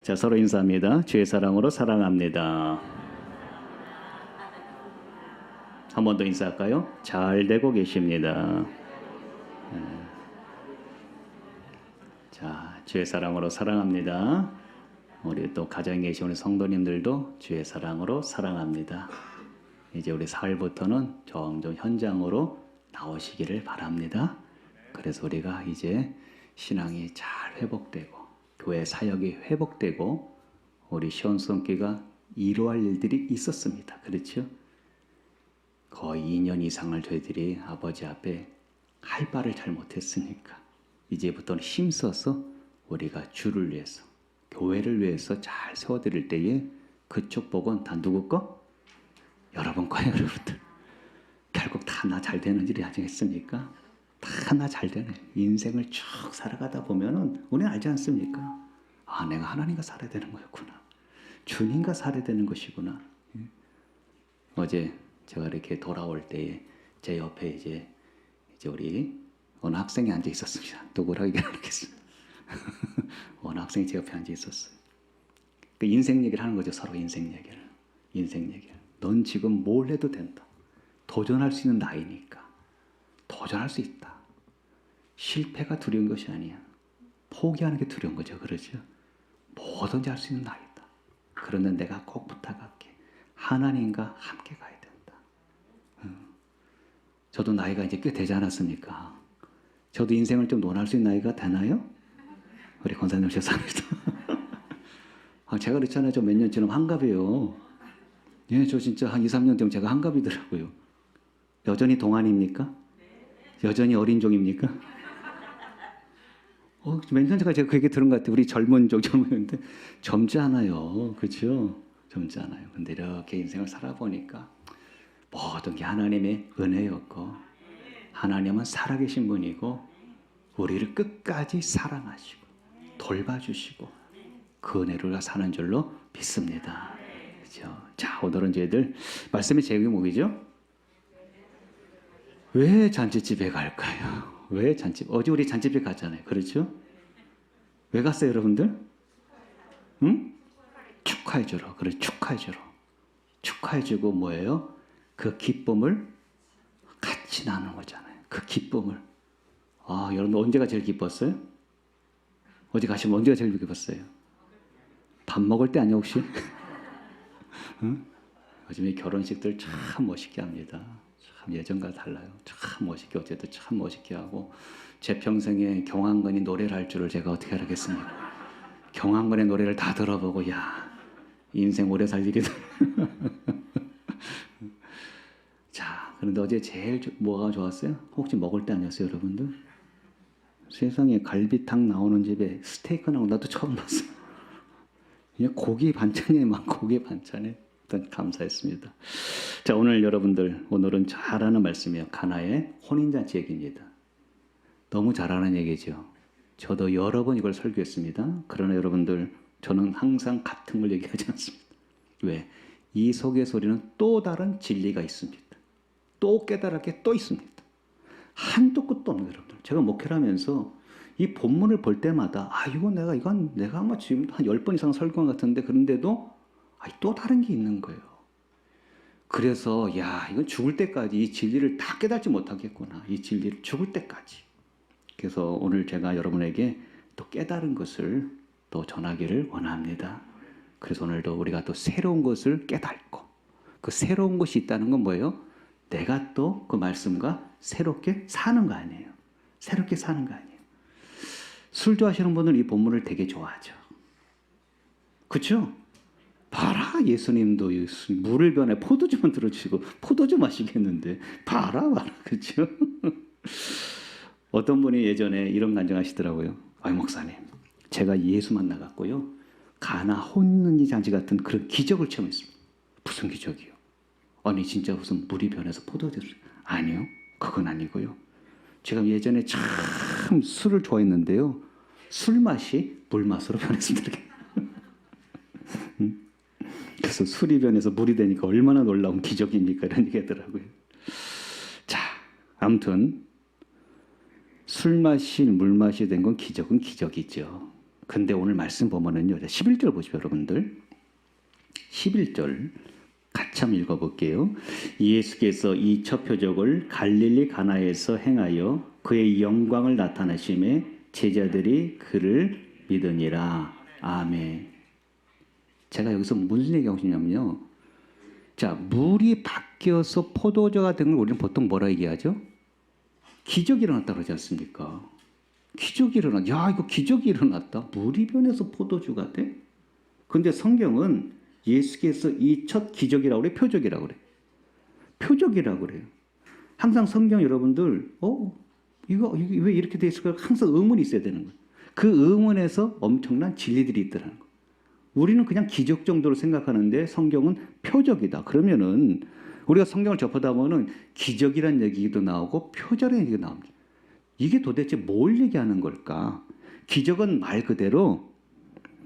자, 서로 인사합니다. 주의 사랑으로 사랑합니다. 한 번 더 인사할까요? 잘 되고 계십니다. 자, 주의 사랑으로 사랑합니다. 우리 또 가정에 계신 우리 성도님들도 주의 사랑으로 사랑합니다. 이제 우리 사흘부터는 점점 현장으로 나오시기를 바랍니다. 그래서 우리가 이제 신앙이 잘 회복되고 교회 사역이 회복되고 우리 시온성교회가 이루어할 일들이 있었습니다. 그렇죠? 거의 2년 이상을 저희들이 아버지 앞에 할 바를 잘 못했으니까 이제부터는 힘써서 우리가 주를 위해서 교회를 위해서 잘 세워드릴 때에 그쪽 복은 다 누구 거? 여러분 거예요, 여러분들. 결국 다 나 잘 되는 일이 아니겠습니까? 다 나 잘 되네. 인생을 쭉 살아가다 보면은 우리는 알지 않습니까? 아, 내가 하나님과 살아야 되는 거였구나. 주님과 살아야 되는 것이구나. 어제 제가 이렇게 돌아올 때에 제 옆에 이제 우리 어느 학생이 앉아 있었습니다. 누구라고 얘기하겠습니다. 어느 학생이 제 옆에 앉아 있었어요. 그 인생 얘기를 하는 거죠. 서로 인생 얘기를. 인생 얘기를. 넌 지금 뭘 해도 된다. 도전할 수 있는 나이니까. 도전할 수 있다. 실패가 두려운 것이 아니야. 포기하는 게 두려운 거죠. 그렇죠? 뭐든지 할 수 있는 나이다. 그런데 내가 꼭 부탁할게. 하나님과 함께 가야 된다. 저도 나이가 이제 꽤 되지 않았습니까? 저도 인생을 좀 논할 수 있는 나이가 되나요? 우리 권사님 죄송합니다. 제가 그랬잖아요. 저 몇 년 지나면 한갑이에요. 예, 저 진짜 한 2, 3년 되면 제가 한갑이더라고요. 여전히 동안입니까? 여전히 어린종입니까? 몇 년 전까 제가 그 얘기 들은 것 같아요. 우리 젊은인데 젊지 않아요. 그렇죠? 젊지 않아요. 근데 이렇게 인생을 살아보니까 모든 게 하나님의 은혜였고 하나님은 살아계신 분이고 우리를 끝까지 사랑하시고 돌봐주시고 그 은혜로 사는 줄로 믿습니다. 그렇죠? 자, 오늘은 저희들 말씀의 제목이 뭐죠? 왜 잔치집에 갈까요? 왜 잔치집? 어제 우리 잔치집에 갔잖아요. 그렇죠? 왜 갔어요, 여러분들? 응? 축하해주러. 그래, 축하해주러. 축하해주고 뭐예요? 그 기쁨을 같이 나누는 거잖아요. 그 기쁨을. 여러분 언제가 제일 기뻤어요? 어제 가시면 언제가 제일 기뻤어요? 밥 먹을 때 아니야 혹시? 응? 요즘에 결혼식들 참 멋있게 합니다. 참 예전과 달라요. 참 멋있게 어제도 참 멋있게 하고 제 평생에 경환건이 노래를 할 줄을 제가 어떻게 알았겠습니까? 경환건의 노래를 다 들어보고 야 인생 오래 살 일이다. 자, 그런데 어제 제일 뭐가 좋았어요? 혹시 먹을 때 아니었어요, 여러분들? 세상에 갈비탕 나오는 집에 스테이크 나오는 나도 처음 봤어요. 그냥 고기 반찬에만 고기 반찬에 일단 감사했습니다. 자, 오늘은 잘 아는 말씀이에요. 가나의 혼인잔치 얘기입니다. 너무 잘 아는 얘기죠. 저도 여러 번 이걸 설교했습니다. 그러나 여러분들 저는 항상 같은 걸 얘기하지 않습니다. 왜? 이 속의 소리는 또 다른 진리가 있습니다. 또 깨달을 게 또 있습니다. 한도 끝도 없는 여러분들. 제가 목회를 하면서 이 본문을 볼 때마다 이건 내가 아마 지금 한 10번 이상 설교한 것 같은데 그런데도 또 다른 게 있는 거예요. 그래서 이건 죽을 때까지 이 진리를 다 깨닫지 못하겠구나. 이 진리를 죽을 때까지. 그래서 오늘 제가 여러분에게 또 깨달은 것을 또 전하기를 원합니다. 그래서 오늘도 우리가 또 새로운 것을 깨닫고 그 새로운 것이 있다는 건 뭐예요? 내가 또 그 말씀과 새롭게 사는 거 아니에요. 새롭게 사는 거 아니에요. 술 좋아하시는 분들은 이 본문을 되게 좋아하죠. 그렇죠? 봐라, 예수님도 물을 변해 포도주만 들어주시고 포도주 마시겠는데 봐라. 그렇죠? 어떤 분이 예전에 이런 간증하시더라고요. 목사님, 제가 예수 만나갔고요. 가나 혼인잔치 같은 그런 기적을 체험했습니다. 무슨 기적이요? 아니 진짜 무슨 물이 변해서 포도주를? 아니요, 그건 아니고요. 제가 예전에 참 술을 좋아했는데요. 술 맛이 물 맛으로 변했습니다. 그래서 술이 변해서 물이 되니까 얼마나 놀라운 기적입니까? 이런 얘기 하더라고요. 자, 아무튼 술 맛이 물 맛이 된 건 기적은 기적이죠. 근데 오늘 말씀 보면은요. 11절 보시죠, 여러분들. 11절 같이 한번 읽어볼게요. 예수께서 이 첫 표적을 갈릴리 가나에서 행하여 그의 영광을 나타내심에 제자들이 그를 믿으니라. 아멘. 제가 여기서 무슨 얘기하고 싶냐면요. 자, 물이 바뀌어서 포도주가 된 걸 우리는 보통 뭐라 얘기하죠? 기적이 일어났다 그러지 않습니까? 기적이 일어났. 야, 이거 기적이 일어났다. 물이 변해서 포도주가 돼? 근데 성경은 예수께서 이 첫 기적이라고 그래, 표적이라고 그래. 표적이라고 그래요. 항상 성경 여러분들, 이거 왜 이렇게 돼 있을까? 항상 의문이 있어야 되는 거예요. 그 의문에서 엄청난 진리들이 있더라는 거예요. 우리는 그냥 기적 정도로 생각하는데 성경은 표적이다. 그러면은 우리가 성경을 접하다 보면은 기적이란 얘기도 나오고 표적이라는 얘기가 나옵니다. 이게 도대체 뭘 얘기하는 걸까? 기적은 말 그대로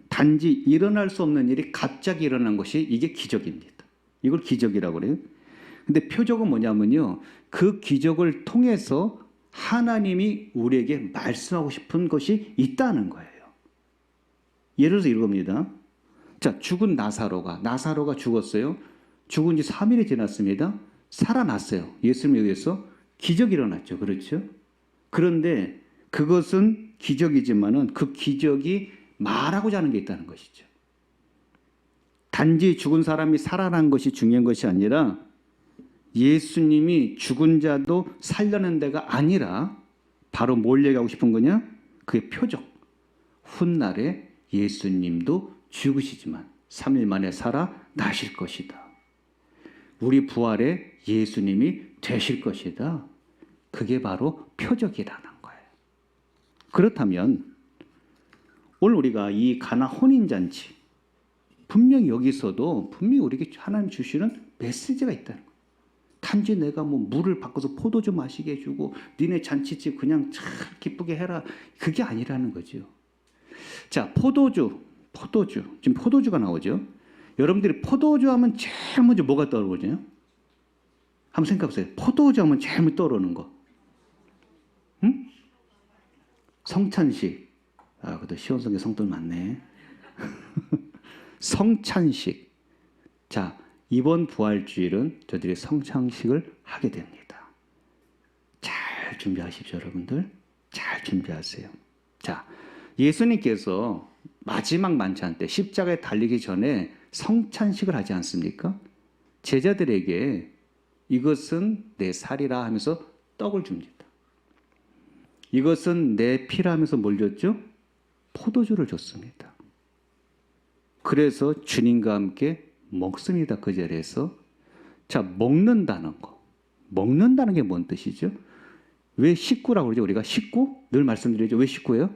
단지 일어날 수 없는 일이 갑자기 일어난 것이 이게 기적입니다. 이걸 기적이라고 그래요. 근데 표적은 뭐냐면요. 그 기적을 통해서 하나님이 우리에게 말씀하고 싶은 것이 있다는 거예요. 예를 들어서 이겁니다. 자, 죽은 나사로가 죽었어요. 죽은 지 3일이 지났습니다. 살아났어요. 예수님에 의해서 기적이 일어났죠. 그렇죠? 그런데 그것은 기적이지만은 그 기적이 말하고자 하는 게 있다는 것이죠. 단지 죽은 사람이 살아난 것이 중요한 것이 아니라 예수님이 죽은 자도 살려낸 데가 아니라 바로 뭘 얘기하고 싶은 거냐? 그의 표적. 훗날에 예수님도 죽으시지만 3일 만에 살아나실 것이다. 우리 부활에 예수님이 되실 것이다. 그게 바로 표적이라는 거예요. 그렇다면 오늘 우리가 이 가나 혼인잔치 분명히 여기서도 분명히 우리에게 하나님 주시는 메시지가 있다는 거예요. 단지 내가 뭐 물을 바꿔서 포도주 마시게 해주고 니네 잔치집 그냥 참 기쁘게 해라. 그게 아니라는 거죠. 자, 포도주. 지금 포도주가 나오죠. 여러분들이 포도주 하면 제일 먼저 뭐가 떠오르죠? 한번 생각해 보세요. 포도주 하면 제일 먼저 떠오르는 거. 응? 성찬식. 아, 그래도 시원성에 성돈 많네. 성찬식. 자, 이번 부활주일은 저들이 성찬식을 하게 됩니다. 잘 준비하십시오, 여러분들. 잘 준비하세요. 자, 예수님께서 마지막 만찬 때 십자가에 달리기 전에 성찬식을 하지 않습니까? 제자들에게 이것은 내 살이라 하면서 떡을 줍니다. 이것은 내 피라 하면서 뭘 줬죠? 포도주를 줬습니다. 그래서 주님과 함께 먹습니다. 그 자리에서. 자, 먹는다는 거. 먹는다는 게 뭔 뜻이죠? 왜 식구라고 그러죠? 우리가 식구? 늘 말씀드리죠. 왜 식구예요?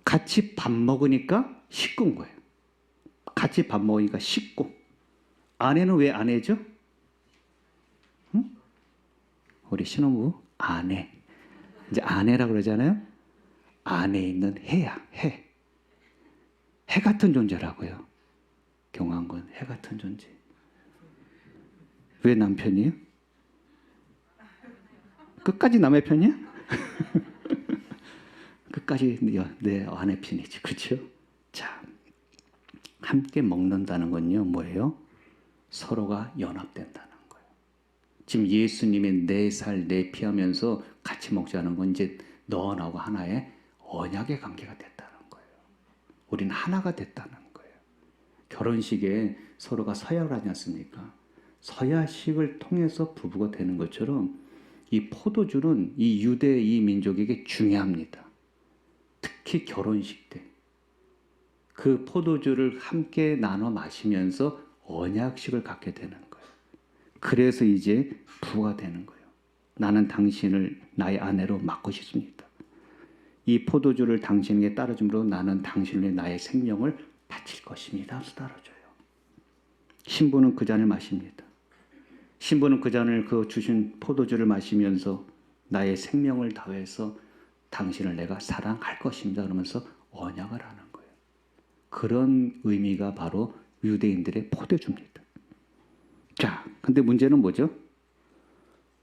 같이 밥 먹으니까 식구인 거예요. 같이 밥 먹으니까 식구. 아내는 왜 아내죠? 응? 우리 신혼부부 아내. 이제 아내라고 그러잖아요. 안에 있는 해야, 해. 해 같은 존재라고요. 경환군, 해 같은 존재. 왜 남편이에요? 끝까지 남의 편이야? 끝까지 내 아내 편이지. 그렇죠? 자, 함께 먹는다는 건요, 뭐예요? 서로가 연합된다는 거예요. 지금 예수님의 내 살, 내 피 하면서 같이 먹자는 건 이제 너와 나하고 하나의 언약의 관계가 됐다는 거예요. 우리는 하나가 됐다는 거예요. 결혼식에 서로가 서약을 하지 않습니까? 서약식을 통해서 부부가 되는 것처럼 이 포도주는 이 유대 이 민족에게 중요합니다. 특히 결혼식 때. 그 포도주를 함께 나눠 마시면서 언약식을 갖게 되는 거예요. 그래서 이제 부부가 되는 거예요. 나는 당신을 나의 아내로 맡고 싶습니다. 이 포도주를 당신에게 따라줌으로 나는 당신을 나의 생명을 바칠 것입니다. 하면서 따라줘요. 신부는 그 잔을 마십니다. 신부는 그 잔을 그 주신 포도주를 마시면서 나의 생명을 다해서 당신을 내가 사랑할 것입니다. 그러면서 언약을 하는 거예요. 그런 의미가 바로 유대인들의 포도주입니다. 자, 근데 문제는 뭐죠?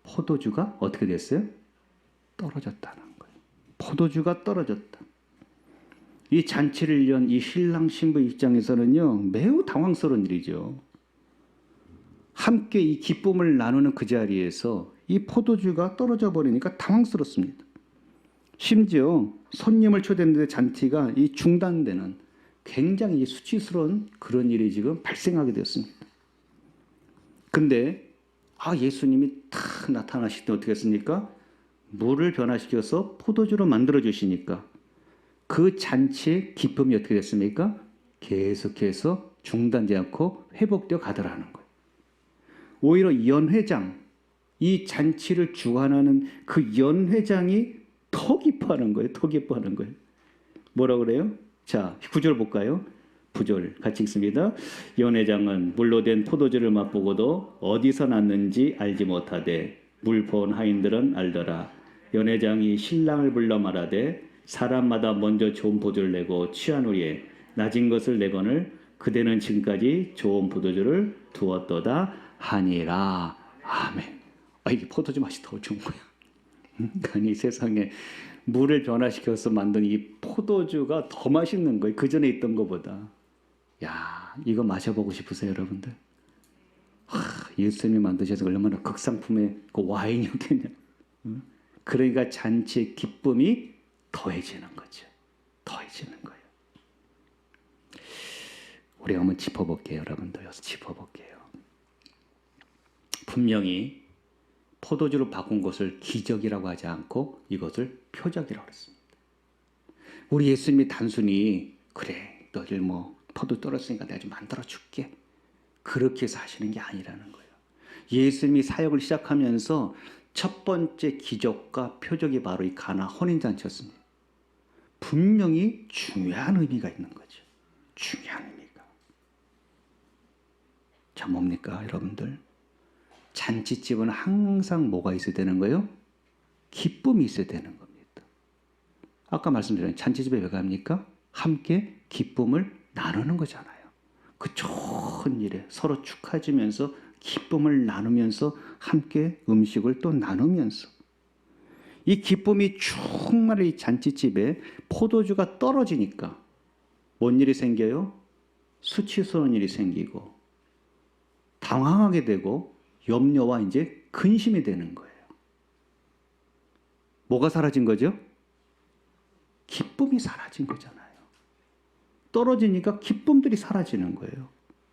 포도주가 어떻게 됐어요? 떨어졌다는 거예요. 포도주가 떨어졌다. 이 잔치를 연 이 신랑 신부 입장에서는요, 매우 당황스러운 일이죠. 함께 이 기쁨을 나누는 그 자리에서 이 포도주가 떨어져 버리니까 당황스럽습니다. 심지어 손님을 초대했는데 잔치가 이 중단되는 굉장히 수치스러운 그런 일이 지금 발생하게 되었습니다. 근데 예수님이 탁 나타나실 때 어떻게 했습니까? 물을 변화시켜서 포도주로 만들어 주시니까 그 잔치의 기쁨이 어떻게 됐습니까? 계속해서 중단되지 않고 회복되어 가더라는 거예요. 오히려 연회장, 이 잔치를 주관하는 그 연회장이 더 기뻐하는 거예요. 더 기뻐하는 거예요. 뭐라 그래요? 자, 9절 볼까요? 9절 같이 읽습니다. 연회장은 물로 된 포도주를 맛보고도 어디서 났는지 알지 못하되 물포온 하인들은 알더라. 연회장이 신랑을 불러 말하되 사람마다 먼저 좋은 포도주를 내고 취한 후에 낮은 것을 내거늘 그대는 지금까지 좋은 포도주를 두었도다 하니라. 아멘. 이게 포도주 맛이 더 좋은 거야. 아니 세상에 물을 변화시켜서 만든 이 포도주가 더 맛있는 거예요. 그 전에 있던 것보다. 야, 이거 마셔보고 싶으세요, 여러분들? 예수님이 만드셔서 얼마나 극상품의 그 와인이었겠냐. 그러니까 잔치의 기쁨이 더해지는 거죠. 더해지는 거예요. 우리가 한번 짚어볼게요, 여러분들. 여기서 짚어볼게요. 분명히 포도주로 바꾼 것을 기적이라고 하지 않고 이것을 표적이라고 했습니다. 우리 예수님이 단순히 그래, 너희들 포도 떨었으니까 내가 좀 만들어 줄게. 그렇게 해서 하시는 게 아니라는 거예요. 예수님이 사역을 시작하면서 첫 번째 기적과 표적이 바로 이 가나 혼인잔치였습니다. 분명히 중요한 의미가 있는 거죠. 중요한 의미가. 자, 뭡니까, 여러분들? 잔치집은 항상 뭐가 있어야 되는 거예요? 기쁨이 있어야 되는 겁니다. 아까 말씀드린 잔치집에 왜 갑니까? 함께 기쁨을 나누는 거잖아요. 그 좋은 일에 서로 축하해주면서 기쁨을 나누면서 함께 음식을 또 나누면서 이 기쁨이 충만한 이 잔치집에 포도주가 떨어지니까 뭔 일이 생겨요? 수치스러운 일이 생기고 당황하게 되고 염려와 이제 근심이 되는 거예요. 뭐가 사라진 거죠? 기쁨이 사라진 거잖아요. 떨어지니까 기쁨들이 사라지는 거예요.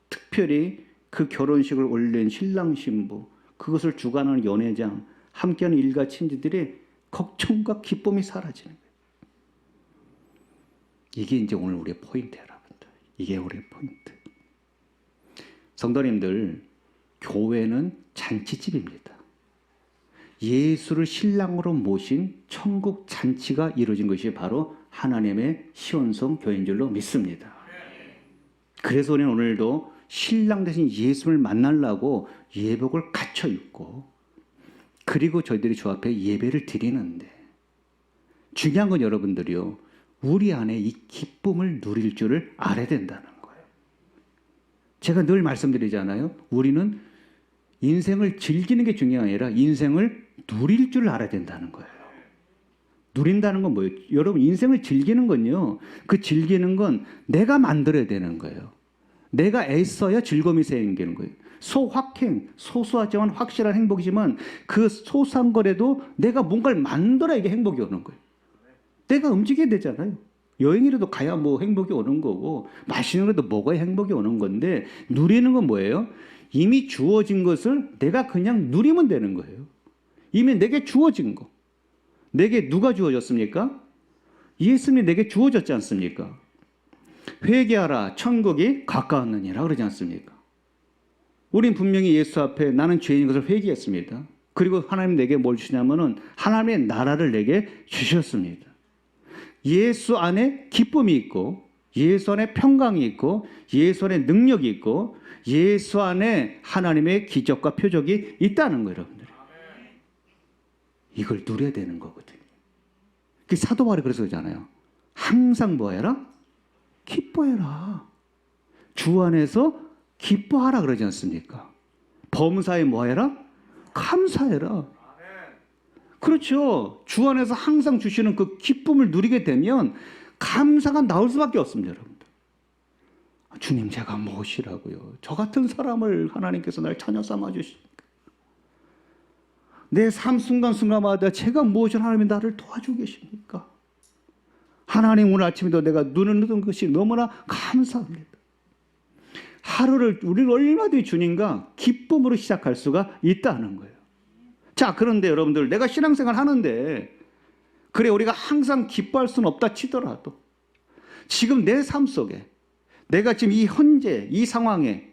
특별히 그 결혼식을 올린 신랑 신부, 그것을 주관하는 연회장, 함께하는 일가 친지들의 걱정과 기쁨이 사라지는 거예요. 이게 이제 오늘 우리의 포인트예요, 여러분들. 이게 우리의 포인트. 성도님들, 교회는 잔치집입니다. 예수를 신랑으로 모신 천국 잔치가 이루어진 것이 바로 하나님의 시온성 교회인 줄로 믿습니다. 그래서 우리는 오늘도 신랑 대신 예수를 만나려고 예복을 갖춰 입고 그리고 저희들이 주 앞에 예배를 드리는데 중요한 건 여러분들이요. 우리 안에 이 기쁨을 누릴 줄을 알아야 된다는 거예요. 제가 늘 말씀드리잖아요. 우리는 인생을 즐기는 게 중요한 게 아니라 인생을 누릴 줄 알아야 된다는 거예요. 누린다는 건 뭐예요? 여러분 인생을 즐기는 건요. 그 즐기는 건 내가 만들어야 되는 거예요. 내가 애써야 즐거움이 생기는 거예요. 소확행, 소소하지만 확실한 행복이지만 그 소소한 거라도 내가 뭔가를 만들어야 이게 행복이 오는 거예요. 내가 움직여야 되잖아요. 여행이라도 가야 행복이 오는 거고 맛있는 것도 먹어야 행복이 오는 건데 누리는 건 뭐예요? 이미 주어진 것을 내가 그냥 누리면 되는 거예요. 이미 내게 주어진 거. 내게 누가 주어졌습니까? 예수님이 내게 주어졌지 않습니까? 회개하라 천국이 가까웠느니라 그러지 않습니까? 우린 분명히 예수 앞에 나는 죄인인 것을 회개했습니다. 그리고 하나님 내게 뭘 주냐면은 하나님의 나라를 내게 주셨습니다. 예수 안에 기쁨이 있고 예수 안에 평강이 있고 예수 안에 능력이 있고 예수 안에 하나님의 기적과 표적이 있다는 거예요, 여러분들. 이걸 누려야 되는 거거든요. 그 사도 바울이 그래서 그러잖아요. 항상 뭐 해라? 기뻐해라. 주 안에서 기뻐하라 그러지 않습니까? 범사에 뭐 해라? 감사해라. 그렇죠. 주 안에서 항상 주시는 그 기쁨을 누리게 되면 감사가 나올 수밖에 없습니다, 여러분들. 주님, 제가 무엇이라고요? 저 같은 사람을 하나님께서 날 자녀 삼아 주시니까. 내 삶 순간순간마다 제가 무엇을 하나님이 나를 도와주고 계십니까? 하나님, 오늘 아침에도 내가 눈을 뜨는 것이 너무나 감사합니다. 하루를 우리는 얼마든지 주님과 기쁨으로 시작할 수가 있다는 거예요. 자, 그런데 여러분들, 내가 신앙생활 하는데 그래, 우리가 항상 기뻐할 수는 없다 치더라도 지금 내 삶 속에 내가 지금 이 현재 이 상황에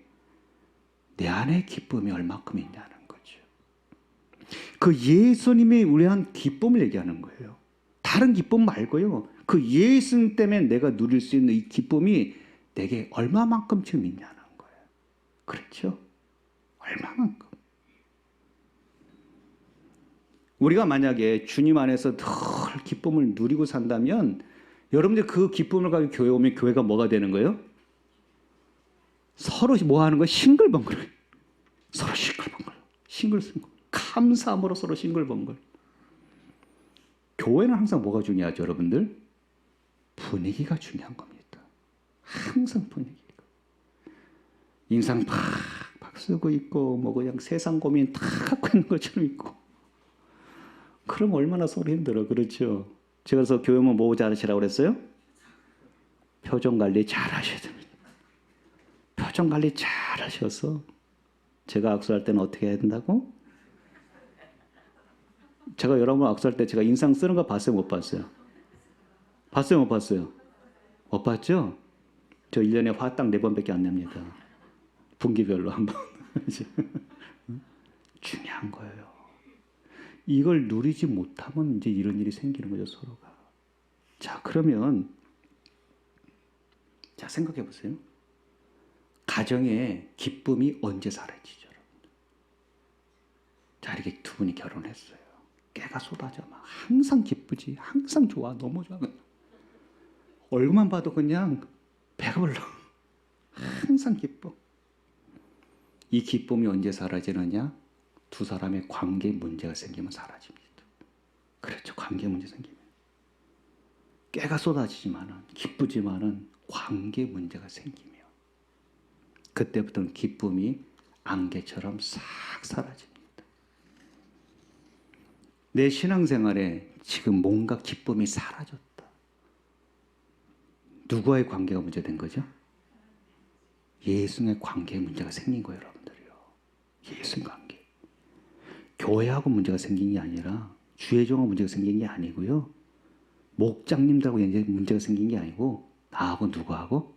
내 안에 기쁨이 얼마큼 있냐는 거죠. 그 예수님이 우리한 기쁨을 얘기하는 거예요. 다른 기쁨 말고요. 그 예수님 때문에 내가 누릴 수 있는 이 기쁨이 내게 얼마만큼 지금 있냐는 거예요. 그렇죠? 얼마만큼. 우리가 만약에 주님 안에서 늘 기쁨을 누리고 산다면 여러분들 그 기쁨을 가지고 교회 오면 교회가 뭐가 되는 거예요? 서로 뭐 하는 거예요? 싱글벙글. 서로 싱글벙글. 싱글벙글. 감사함으로 서로 싱글벙글. 교회는 항상 뭐가 중요하죠, 여러분들? 분위기가 중요한 겁니다. 항상 분위기가. 인상 팍팍 쓰고 있고 뭐 그냥 세상 고민 다 갖고 있는 것처럼 있고. 그럼 얼마나 서로 힘들어. 그렇죠? 제가 그래서 교회 오면 뭐 잘하시라고 그랬어요? 표정 관리 잘 하셔야 됩니다. 표정 관리 잘 하셔서 제가 악수할 때는 어떻게 해야 된다고? 제가 여러분 악수할 때 제가 인상 쓰는 거 봤어요? 못 봤어요? 봤어요? 못 봤어요? 못 봤죠? 저 1년에 화 딱 4번밖에 안 냅니다. 분기별로 한 번. 중요한 거예요. 이걸 누리지 못하면 이제 이런 일이 생기는 거죠, 서로가. 자, 그러면 자, 생각해 보세요. 가정에 기쁨이 언제 사라지죠? 자, 이렇게 두 분이 결혼했어요. 깨가 쏟아져 막 항상 기쁘지, 항상 좋아, 너무 좋아. 얼굴만 봐도 그냥 배가 불러. 항상 기뻐. 이 기쁨이 언제 사라지느냐? 두 사람의 관계에 문제가 생기면 사라집니다. 그렇죠. 관계 문제 생기면. 깨가 쏟아지지만은, 기쁘지만은 관계 문제가 생기면 그때부터는 기쁨이 안개처럼 싹 사라집니다. 내 신앙생활에 지금 뭔가 기쁨이 사라졌다. 누구와의 관계가 문제된 거죠? 예수님의 관계에 문제가 생긴 거예요, 여러분들이요. 예수님 관계. 교회하고 문제가 생긴 게 아니라 주의종하고 문제가 생긴 게 아니고요. 목장님들하고 이제 문제가 생긴 게 아니고 나하고 누구하고?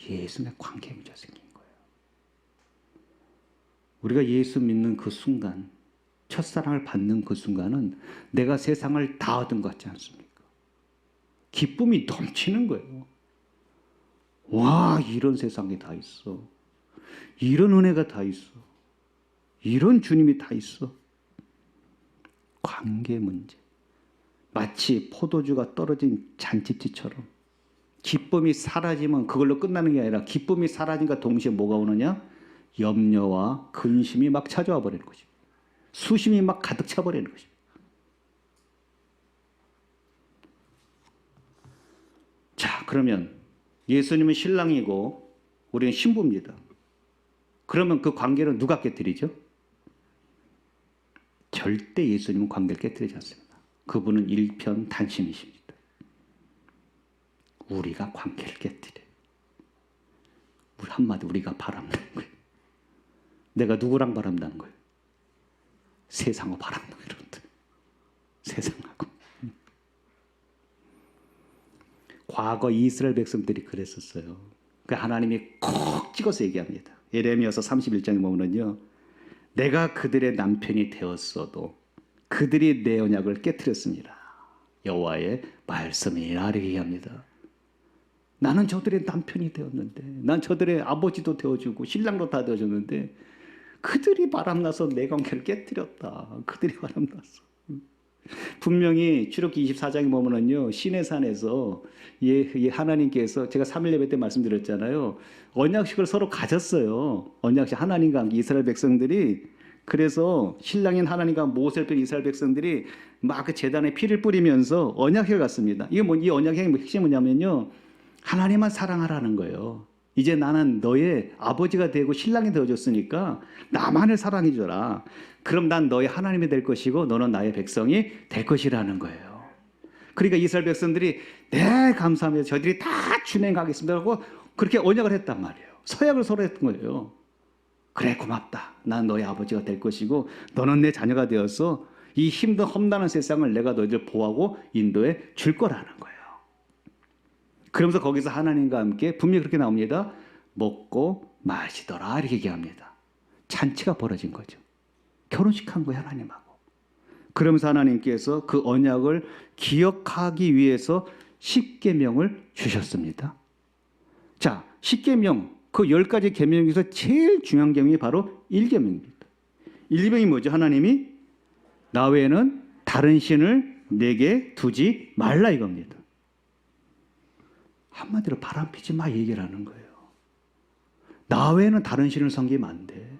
예수님의 관계에 문제가 생긴 거예요. 우리가 예수 믿는 그 순간, 첫사랑을 받는 그 순간은 내가 세상을 다 얻은 것 같지 않습니까? 기쁨이 넘치는 거예요. 와, 이런 세상이 다 있어. 이런 은혜가 다 있어. 이런 주님이 다 있어. 관계 문제. 마치 포도주가 떨어진 잔치집처럼 기쁨이 사라지면 그걸로 끝나는 게 아니라 기쁨이 사라진과 동시에 뭐가 오느냐? 염려와 근심이 막 찾아와 버리는 것입니다. 수심이 막 가득 차 버리는 것입니다. 자, 그러면 예수님은 신랑이고 우리는 신부입니다. 그러면 그 관계를 누가 깨뜨리죠? 절대 예수님은 관계를 깨뜨리지 않습니다. 그분은 일편단심이십니다. 우리가 관계를 깨뜨려요. 우리 한마디 우리가 바람나는 거예요. 내가 누구랑 바람나는 거예요? 세상하고 바람나는 거예요, 여러분들. 세상하고. 과거 이스라엘 백성들이 그랬었어요. 그 하나님이 콕 찍어서 얘기합니다. 예레미야서 31장에 보면요, 내가 그들의 남편이 되었어도 그들이 내 언약을 깨뜨렸습니다. 여호와의 말씀이라 얘기합니다. 나는 저들의 남편이 되었는데, 난 저들의 아버지도 되어주고 신랑도 다 되어줬는데 그들이 바람나서 내 관계를 깨뜨렸다. 그들이 바람났어. 분명히 출애굽기 24장에 보면은요, 시내산에서 하나님께서, 제가 3일 예배 때 말씀드렸잖아요, 언약식을 서로 가졌어요. 언약식, 하나님과 함께 이스라엘 백성들이 그래서 신랑인 하나님과 모세를 뺀 이스라엘 백성들이 막 그 제단에 피를 뿌리면서 언약회를 갔습니다. 이게 이 언약회의 핵심이 뭐냐면요, 하나님만 사랑하라는 거예요. 이제 나는 너의 아버지가 되고 신랑이 되어줬으니까 나만을 사랑해줘라. 그럼 난 너의 하나님이 될 것이고 너는 나의 백성이 될 것이라는 거예요. 그러니까 이스라엘 백성들이 네 감사합니다, 저희들이 다 주님 가겠습니다 하고 그렇게 언약을 했단 말이에요. 서약을 서로 했던 거예요. 그래 고맙다, 난 너의 아버지가 될 것이고 너는 내 자녀가 되어서 이 힘든 험난한 세상을 내가 너희들 보호하고 인도해 줄 거라는 거예요. 그러면서 거기서 하나님과 함께 분명히 그렇게 나옵니다. 먹고 마시더라 이렇게 얘기합니다. 잔치가 벌어진 거죠. 결혼식 한 거예요, 하나님하고. 그러면서 하나님께서 그 언약을 기억하기 위해서 십계명을 주셨습니다. 자, 십계명, 그 10가지 계명 중에서 제일 중요한 계명이 바로 1계명입니다. 1계명이 뭐죠? 하나님이 나 외에는 다른 신을 내게 두지 말라 이겁니다. 한마디로 바람 피지 마 얘기를 하는 거예요. 나 외에는 다른 신을 섬기면 안 돼.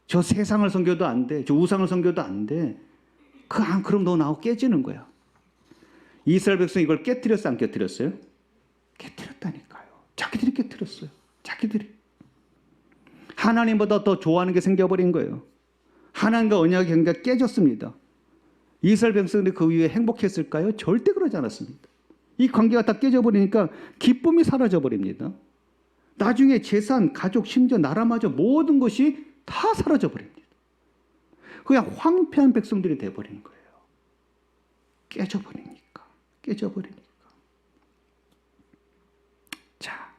저 세상을 섬겨도 안 돼. 저 우상을 섬겨도 안 돼. 그럼 너 나하고 깨지는 거야. 이스라엘 백성이 이걸 깨뜨렸어요, 안 깨뜨렸어요? 깨뜨렸다니까요. 자기들이 깨뜨렸어요. 자기들이. 하나님보다 더 좋아하는 게 생겨버린 거예요. 하나님과 언약의 관계가 깨졌습니다. 이스라엘 백성들이 그 이후에 행복했을까요? 절대 그러지 않았습니다. 이 관계가 다 깨져버리니까 기쁨이 사라져버립니다. 나중에 재산, 가족, 심지어 나라마저 모든 것이 다 사라져버립니다. 그냥 황폐한 백성들이 돼버린 거예요. 깨져버리니까. 자,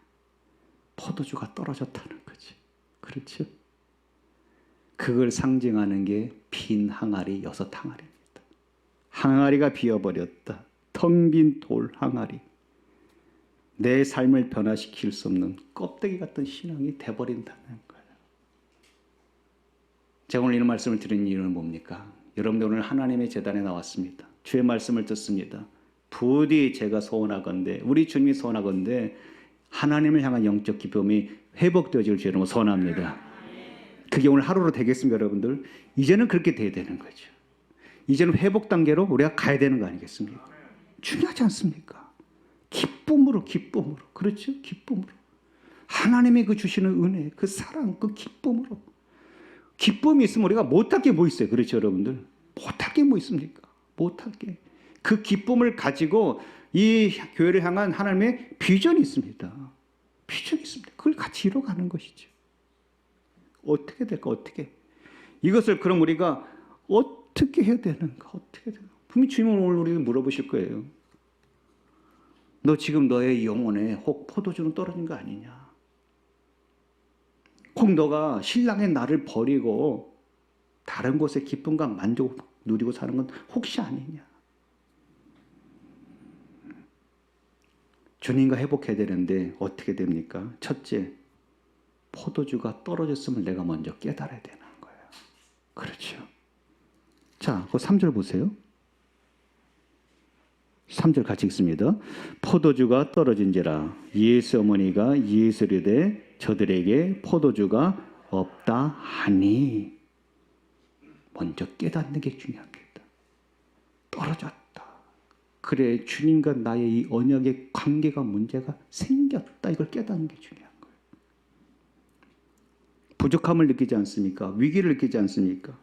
포도주가 떨어졌다는 거지. 그렇죠? 그걸 상징하는 게 빈 항아리 6항아리입니다. 항아리가 비어버렸다. 텅 빈 돌 항아리. 내 삶을 변화시킬 수 없는 껍데기 같은 신앙이 돼버린다는 거예요. 제가 오늘 이런 말씀을 드린 이유는 뭡니까? 여러분들 오늘 하나님의 제단에 나왔습니다. 주의 말씀을 듣습니다. 부디 제가 소원하건대, 우리 주님이 소원하건대 하나님을 향한 영적 기쁨이 회복되어질 줄 여러분 소원합니다. 그게 오늘 하루로 되겠습니다, 여러분들. 이제는 그렇게 돼야 되는 거죠. 이제는 회복 단계로 우리가 가야 되는 거 아니겠습니까? 중요하지 않습니까? 기쁨으로. 그렇죠? 기쁨으로. 하나님이 그 주시는 은혜, 그 사랑, 그 기쁨으로. 기쁨이 있으면 우리가 못할 게 뭐 있어요? 그렇죠, 여러분들? 못할 게 뭐 있습니까? 못할 게. 그 기쁨을 가지고 이 교회를 향한 하나님의 비전이 있습니다. 비전이 있습니다. 그걸 같이 이뤄가는 것이죠. 어떻게 될까? 어떻게? 이것을 그럼 우리가 어떻게 해야 되는가? 어떻게 되는가? 분명히 주님은 오늘 우리에게 물어보실 거예요. 너 지금 너의 영혼에 혹 포도주는 떨어진 거 아니냐? 혹 너가 신랑의 나를 버리고 다른 곳에 기쁨과 만족을 누리고 사는 건 혹시 아니냐? 주님과 회복해야 되는데 어떻게 됩니까? 첫째, 포도주가 떨어졌음을 내가 먼저 깨달아야 되는 거예요. 그렇죠. 자, 그 3절 보세요. 3절 같이 읽습니다. 포도주가 떨어진지라 예수 어머니가 예수를 이르되 저들에게 포도주가 없다 하니. 먼저 깨닫는 게 중요합니다. 떨어졌다. 그래, 주님과 나의 이 언약의 관계가 문제가 생겼다. 이걸 깨닫는 게 중요한 거예요. 부족함을 느끼지 않습니까? 위기를 느끼지 않습니까?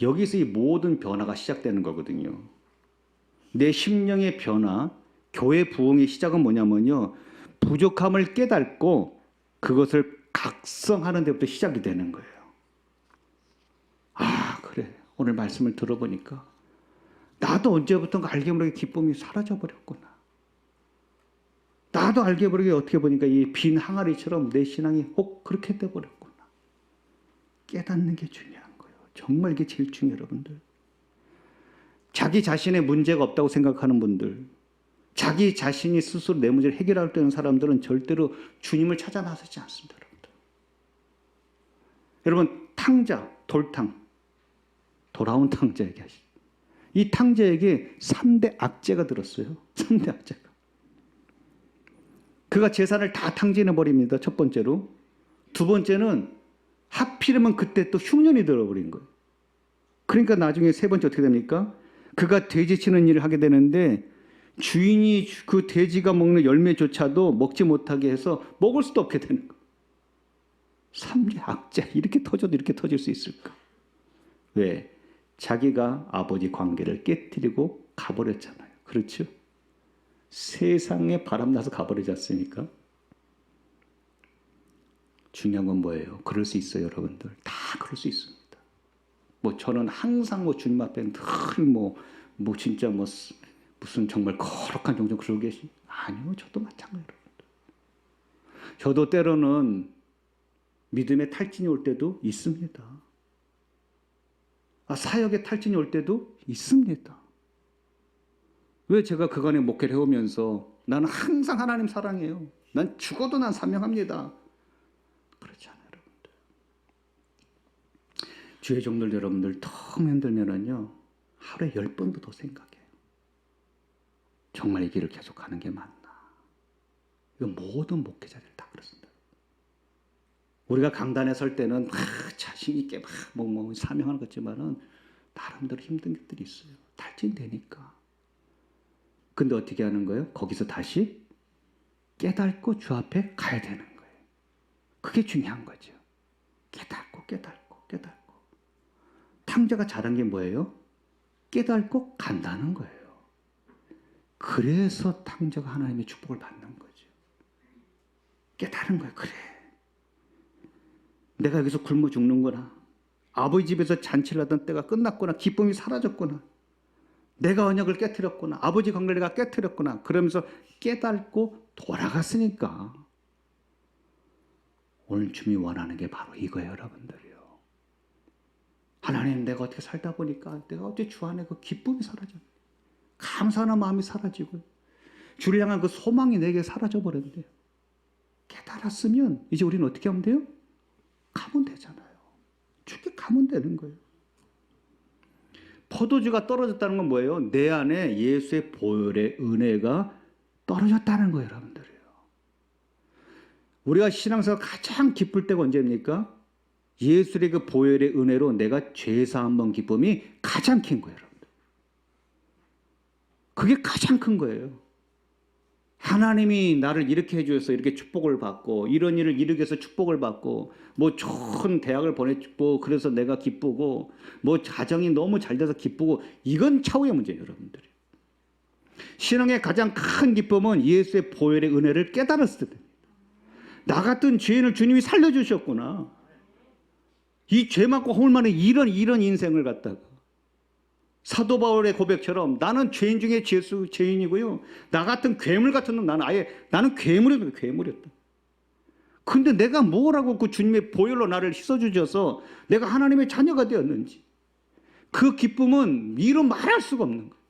여기서 이 모든 변화가 시작되는 거거든요. 내 심령의 변화, 교회 부흥의 시작은 뭐냐면요, 부족함을 깨닫고 그것을 각성하는 데부터 시작이 되는 거예요. 아, 그래, 오늘 말씀을 들어보니까 나도 언제부턴가 알게 모르게 기쁨이 사라져버렸구나. 나도 알게 모르게 어떻게 보니까 이 빈 항아리처럼 내 신앙이 혹 그렇게 돼버렸구나. 깨닫는 게 중요한 거예요. 정말 이게 제일 중요해요, 여러분들. 자기 자신의 문제가 없다고 생각하는 분들, 자기 자신이 스스로 내 문제를 해결할 때 있는 사람들은 절대로 주님을 찾아 나서지 않습니다, 여러분들. 여러분, 탕자, 돌탕, 돌아온 탕자 얘기하시죠. 이 탕자에게 3대 악재가 들었어요. 3대 악재가. 그가 재산을 다 탕진해 버립니다. 첫 번째로. 두 번째는 하필이면 그때 또 흉년이 들어버린 거예요. 그러니까 나중에 세 번째 어떻게 됩니까? 그가 돼지 치는 일을 하게 되는데 주인이 그 돼지가 먹는 열매조차도 먹지 못하게 해서 먹을 수도 없게 되는 거예요. 삼계 악재 이렇게 터져도 이렇게 터질 수 있을까? 왜? 자기가 아버지 관계를 깨뜨리고 가버렸잖아요. 그렇죠? 세상에 바람나서 가버리지 않습니까? 중요한 건 뭐예요? 그럴 수 있어요, 여러분들. 다 그럴 수 있습니다. 뭐 저는 항상 뭐 주님 앞에 늘 뭐 진짜 뭐 무슨 정말 거룩한 종종 그러고 계시? 아니요, 저도 마찬가지로. 저도 때로는 믿음의 탈진이 올 때도 있습니다. 사역의 탈진이 올 때도 있습니다. 왜 제가 그간의 목회를 해오면서 나는 항상 하나님 사랑해요. 난 죽어도 난 사명합니다. 그렇지 않아요, 여러분들. 주의 종들 여러분들 텅 흔들면은요 하루에 10번도 더 생각해요. 정말 이 길을 계속하는 게 맞나? 이거 모든 목회자들 다 그렇습니다. 우리가 강단에 설 때는 자신 있게 뭐 사명하는 거지만은 나름대로 힘든 것들이 있어요. 탈진되니까. 근데 어떻게 하는 거예요? 거기서 다시 깨닫고 주 앞에 가야 되는 거예요. 그게 중요한 거죠. 깨닫고. 탕자가 잘한 게 뭐예요? 깨닫고 간다는 거예요. 그래서 탕자가 하나님의 축복을 받는 거죠. 깨달은 거예요. 그래. 내가 여기서 굶어 죽는구나. 아버지 집에서 잔치를 하던 때가 끝났구나. 기쁨이 사라졌구나. 내가 언약을 깨트렸구나. 아버지 관계를 내가 깨트렸구나. 그러면서 깨닫고 돌아갔으니까. 오늘 주님이 원하는 게 바로 이거예요, 여러분들이요. 하나님, 내가 어떻게 살다 보니까 내가 어떻게 주 안에 그 기쁨이 사라져. 감사하는 마음이 사라지고 주를 향한 그 소망이 내게 사라져 버렸는데요. 깨달았으면 이제 우리는 어떻게 하면 돼요? 가면 되잖아요. 주께 가면 되는 거예요. 포도주가 떨어졌다는 건 뭐예요? 내 안에 예수의 보혈의 은혜가 떨어졌다는 거예요, 여러분들이요. 우리가 신앙생활 가장 기쁠 때가 언제입니까? 예수의 그 보혈의 은혜로 내가 죄사함 받은 기쁨이 가장 큰 거예요, 여러분들. 그게 가장 큰 거예요. 하나님이 나를 이렇게 해주셔서 이렇게 축복을 받고 이런 일을 이루기 위해서 축복을 받고 뭐 좋은 대학을 보내주고 그래서 내가 기쁘고 뭐 가정이 너무 잘 돼서 기쁘고 이건 차후의 문제예요, 여러분들이. 신앙의 가장 큰 기쁨은 예수의 보혈의 은혜를 깨달았을 때 나 같은 죄인을 주님이 살려주셨구나. 이 죄 많고 허물 많은 이런 인생을 갖다가 사도 바울의 고백처럼 나는 죄인 중에 죄인이고요. 나 같은 괴물 같은 놈 나는 괴물이었다. 근데 내가 뭐라고 그 주님의 보혈로 나를 씻어주셔서 내가 하나님의 자녀가 되었는지 그 기쁨은 이루 말할 수가 없는 거예요.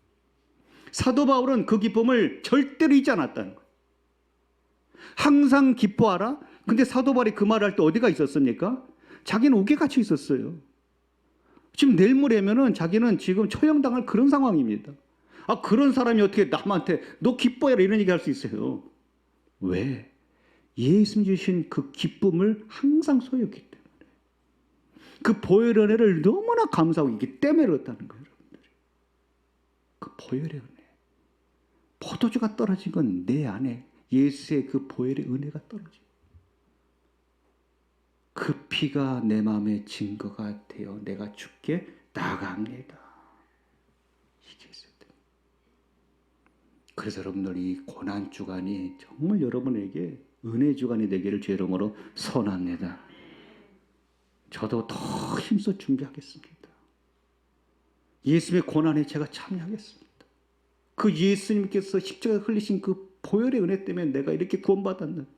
사도 바울은 그 기쁨을 절대로 잊지 않았다는 거예요. 항상 기뻐하라. 근데 사도 바울이 그 말을 할 때 어디가 있었습니까? 자기는 옥에 갇혀 있었어요. 지금 내일 모레면은 자기는 지금 처형당할 그런 상황입니다. 그런 사람이 어떻게 남한테 너 기뻐해라 이런 얘기 할 수 있어요. 왜? 예수님 주신 그 기쁨을 항상 소유했기 때문에. 그 보혈의 은혜를 너무나 감사하고 있기 때문에 그렇다는 거예요, 여러분들이. 그 보혈의 은혜. 포도주가 떨어진 건 내 안에 예수의 그 보혈의 은혜가 떨어지고 그 피가 내 마음의 증거가 되어 내가 주께 나아갑니다. 이게 있어야 돼요. 그래서 여러분들 이 고난 주간이 정말 여러분에게 은혜 주간이 되기를 주의 이름으로 선합니다. 저도 더 힘써 준비하겠습니다. 예수님의 고난에 제가 참여하겠습니다. 그 예수님께서 십자가에 흘리신 그 보혈의 은혜 때문에 내가 이렇게 구원받았는데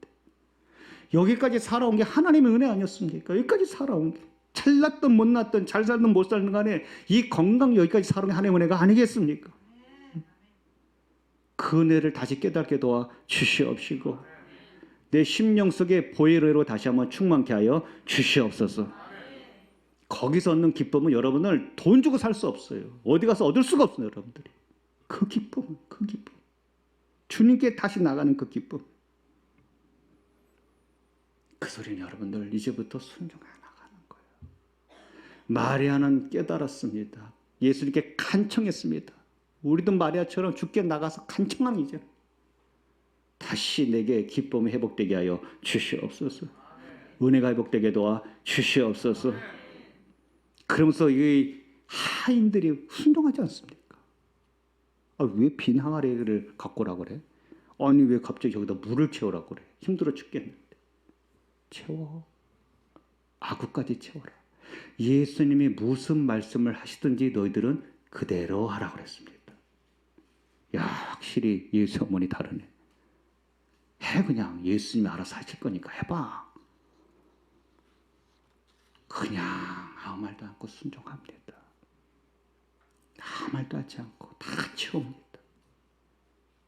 여기까지 살아온 게 하나님의 은혜 아니었습니까? 여기까지 살아온 게 잘났든 못났든 잘 살든 못 살든 간에 이 건강 여기까지 살아온 게 하나님의 은혜가 아니겠습니까? 그 은혜를 다시 깨닫게 도와 주시옵시고 내 심령 속에 보혈의 은혜로 다시 한번 충만케 하여 주시옵소서. 거기서 얻는 기쁨은 여러분을 돈 주고 살 수 없어요. 어디 가서 얻을 수가 없어요, 여러분들이. 그 기쁨. 주님께 다시 나가는 그 기쁨. 그 소리는 여러분들 이제부터 순종해 나가는 마리아는 깨달았습니다. 예수님께 간청했습니다. 우리도 마리아처럼 죽게 나가서 간청하는 이제 다시 내게 기쁨이 회복되게 하여 주시옵소서. 은혜가 회복되게 도와 주시옵소서. 그러면서 이 하인들이 순종하지 않습니까? 왜 빈 항아리를 갖고 오라 그래? 아니 왜 갑자기 여기다 물을 채우라고 그래? 힘들어 죽겠는데. 채워. 아구까지 채워라. 예수님이 무슨 말씀을 하시든지 너희들은 그대로 하라 그랬습니다. 야, 확실히 예수 어머니 다르네. 해 그냥. 예수님이 알아서 하실 거니까 해봐. 그냥 아무 말도 않고 순종합니다. 아무 말도 하지 않고 다 채웁니다.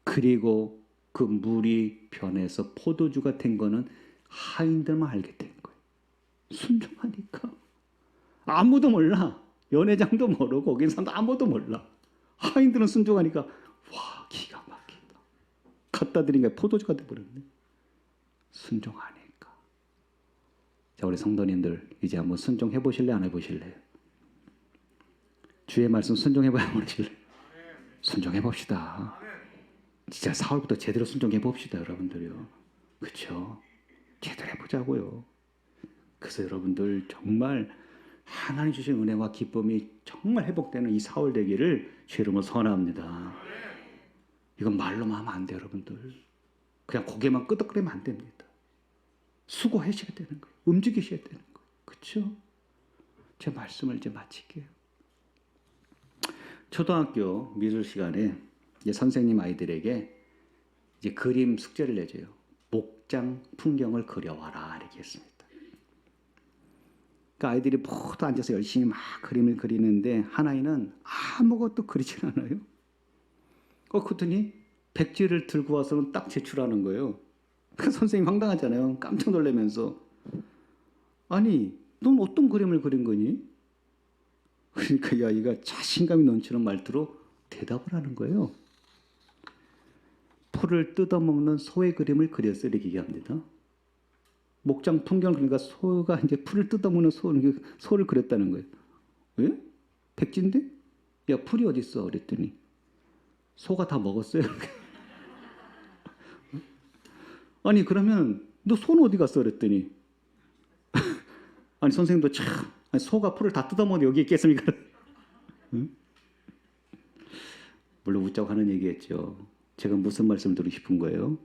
그리고 그 물이 변해서 포도주가 된 거는 하인들만 알게 된 거예요. 순종하니까. 아무도 몰라. 연회장도 모르고 거기 사람도 아무도 몰라. 하인들은 순종하니까 와 기가 막히다. 갖다 드린 게 포도주가 돼버렸네. 순종하니까. 자, 우리 성도님들 이제 한번 순종해 보실래 안 해보실래요? 주의 말씀 순종해 봐야 모르실래요? 순종해 봅시다. 진짜 4월부터 제대로 순종해 봅시다, 여러분들요. 그렇죠? 제대로 해보자고요. 그래서 여러분들 정말 하나님 주신 은혜와 기쁨이 정말 회복되는 이 4월 되기를 주의 이름으로 선언합니다. 이건 말로만 하면 안 돼요, 여러분들. 그냥 고개만 끄덕거리면 안 됩니다. 수고하셔야 되는 거예요. 움직이셔야 되는 거예요. 그렇죠? 제 말씀을 이제 마칠게요. 초등학교 미술 시간에 이제 선생님 아이들에게 이제 그림 숙제를 내줘요. 목장 풍경을 그려와라 이렇게 했습니다. 그러니까 아이들이 모두 앉아서 열심히 막 그림을 그리는데 한 아이는 아무것도 그리질 않아요. 그랬더니 백지를 들고 와서는 딱 제출하는 거예요. 그 선생님 황당하잖아요. 깜짝 놀라면서 아니 넌 어떤 그림을 그린 거니? 그러니까 이 아이가 자신감이 넘치는 말투로 대답을 하는 거예요. 풀을 뜯어먹는 소의 그림을 그렸어요. 이렇게 얘기합니다. 목장 풍경 그러니까 소가 이제 풀을 뜯어먹는 소를 그렸다는 거예요. 왜? 백지인데? 야 풀이 어디 있어? 그랬더니 소가 다 먹었어요. 아니 그러면 너 소는 어디 갔어? 그랬더니 아니 선생님도 참 아니, 소가 풀을 다 뜯어먹는데 여기 있겠습니까? 응? 물론 웃자고 하는 얘기겠죠. 제가 무슨 말씀 드리고 싶은 거예요?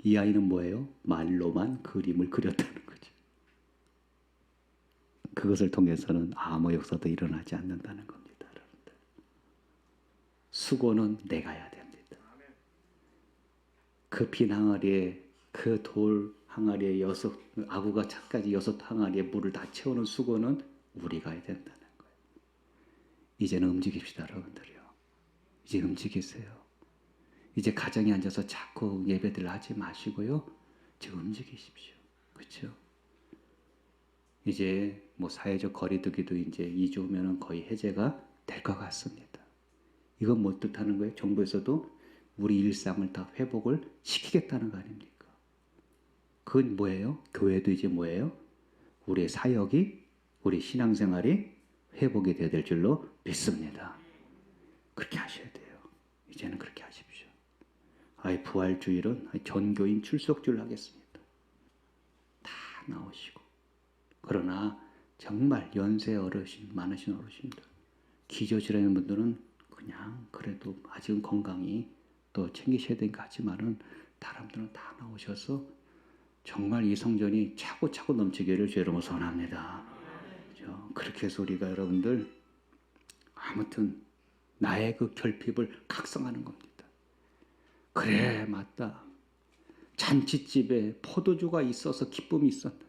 이 아이는 뭐예요? 말로만 그림을 그렸다는 거죠. 그것을 통해서는 아무 역사도 일어나지 않는다는 겁니다. 여러분들. 수고는 내가 해야 됩니다. 그 빈 항아리에 그 돌 항아리에 아구가 차까지 6항아리에 물을 다 채우는 수고는 우리가 해야 된다는 거예요. 이제는 움직입시다, 여러분들이요. 이제 움직이세요. 이제 가정에 앉아서 자꾸 예배들 하지 마시고요. 이제 움직이십시오. 그렇죠? 이제 뭐 사회적 거리두기도 이제 2주 후면은 거의 해제가 될 것 같습니다. 이건 뭐 뜻하는 거예요? 정부에서도 우리 일상을 다 회복을 시키겠다는 거 아닙니까? 그건 뭐예요? 교회도 이제 뭐예요? 우리의 사역이, 우리 신앙생활이 회복이 되어야 될 줄로 믿습니다. 그렇게 하셔야 돼요. 이제는 그렇게 하십시오. 아예 부활주일은 전교인 출석주일 하겠습니다. 다 나오시고. 그러나 정말 연세 어르신, 많으신 어르신들, 기저질환인 분들은 그냥 그래도 아직은 건강히 또 챙기셔야 되니까 하지만은 다른 분들은 다 나오셔서 정말 이 성전이 차고차고 넘치기를 주의 이름으로 선언합니다. 그렇죠? 그렇게 해서 우리가 여러분들 아무튼 나의 그 결핍을 각성하는 겁니다. 그래 맞다. 잔치집에 포도주가 있어서 기쁨이 있었는데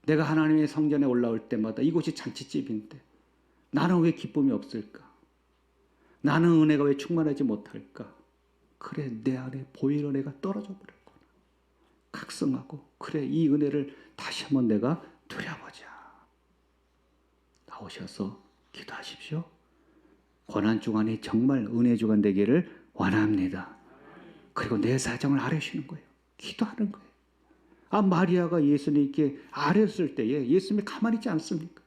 내가 하나님의 성전에 올라올 때마다 이곳이 잔치집인데 나는 왜 기쁨이 없을까? 나는 은혜가 왜 충만하지 못할까? 그래 내 안에 보이는 은혜가 떨어져 버렸구나. 각성하고 그래 이 은혜를 다시 한번 내가 누려보자. 나오셔서 기도하십시오. 고난주간이 정말 은혜주간 되기를 원합니다. 그리고 내 사정을 아뢰시는 거예요. 기도하는 거예요. 마리아가 예수님께 아뢰었을 때에 예수님이 가만히 있지 않습니까?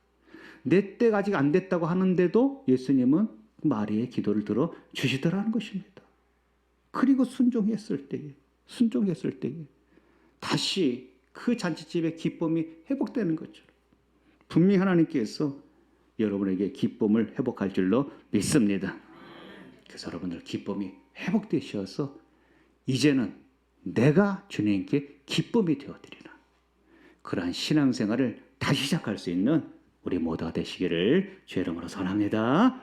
내 때가 아직 안 됐다고 하는데도 예수님은 마리의 기도를 들어 주시더라는 것입니다. 그리고 순종했을 때에 다시 그 잔치집의 기쁨이 회복되는 것처럼 분명히 하나님께서 여러분에게 기쁨을 회복할 줄로 믿습니다. 그래서 여러분들 기쁨이 회복되셔서 이제는 내가 주님께 기쁨이 되어드리라. 그러한 신앙생활을 다시 시작할 수 있는 우리 모두가 되시기를 주의 이름으로 선합니다.